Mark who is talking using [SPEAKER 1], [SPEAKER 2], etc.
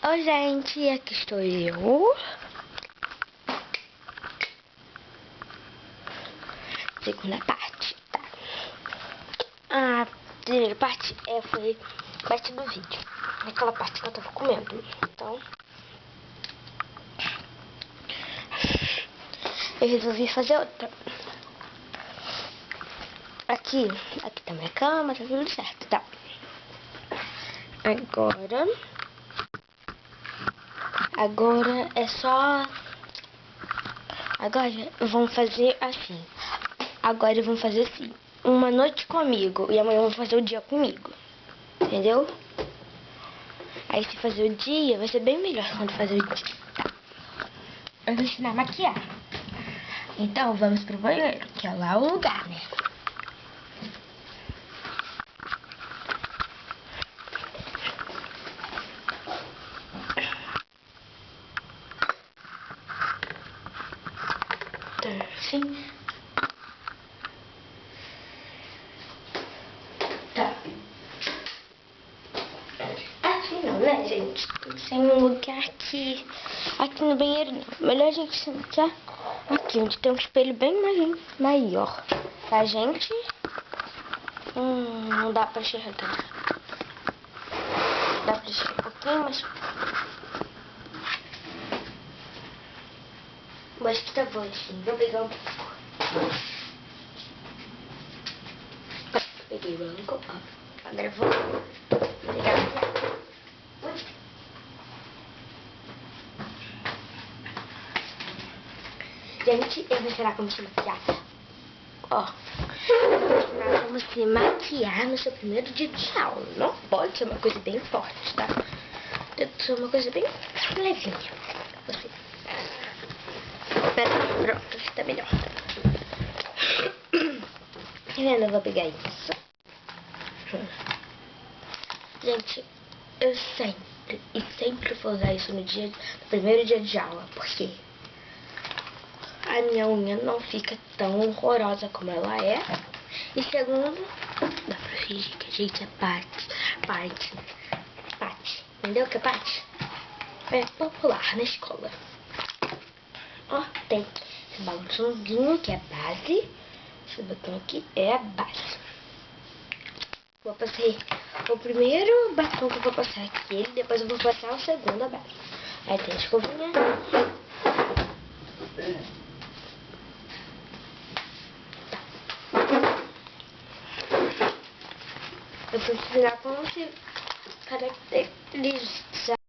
[SPEAKER 1] Oi, gente, aqui estou eu. Segunda parte, tá? A primeira parte foi parte do vídeo. Aquela parte que eu tava comendo. Então, eu resolvi fazer outra. Aqui tá minha cama, tá tudo certo, tá? Agora é só... Agora vamos fazer assim. Agora vamos fazer assim. Uma noite comigo e amanhã vamos fazer o dia comigo. Entendeu? Aí se fazer o dia, vai ser bem melhor quando fazer o dia. Tá. Eu vou ensinar a maquiar. Então vamos pro banheiro, que é lá o lugar, né? Assim. Tá. Assim não, né, gente? Sem um lugar aqui no banheiro não. Melhor a gente sentar aqui, onde tem um espelho bem maior. Pra gente... não dá pra enxergar. Dá pra enxergar um pouquinho, mas que tá bom assim. Vou pegar um pouco. Peguei o branco, ó. Agora eu vou pegar Gente, eu vou ensinar como se maquiar. Ó, eu vou ensinar como se maquiar no seu primeiro dia de aula. Não pode ser uma coisa bem forte, tá? Tem que ser uma coisa bem levinha. Assim. Pronto, tá melhor. Tá vendo? Eu vou pegar isso. Gente, eu sempre vou usar isso no primeiro dia de aula, porque a minha unha não fica tão horrorosa como ela é. E segundo, dá pra fingir que a gente é parte. Entendeu que é parte? É popular na escola. Ó, tem esse balançãozinho que é a base. Esse botão aqui é a base. Vou passar o primeiro batom que eu vou passar aqui, depois eu vou passar o segundo, a base. Aí tem a escovinha. Eu vou ensinar como se caracterizar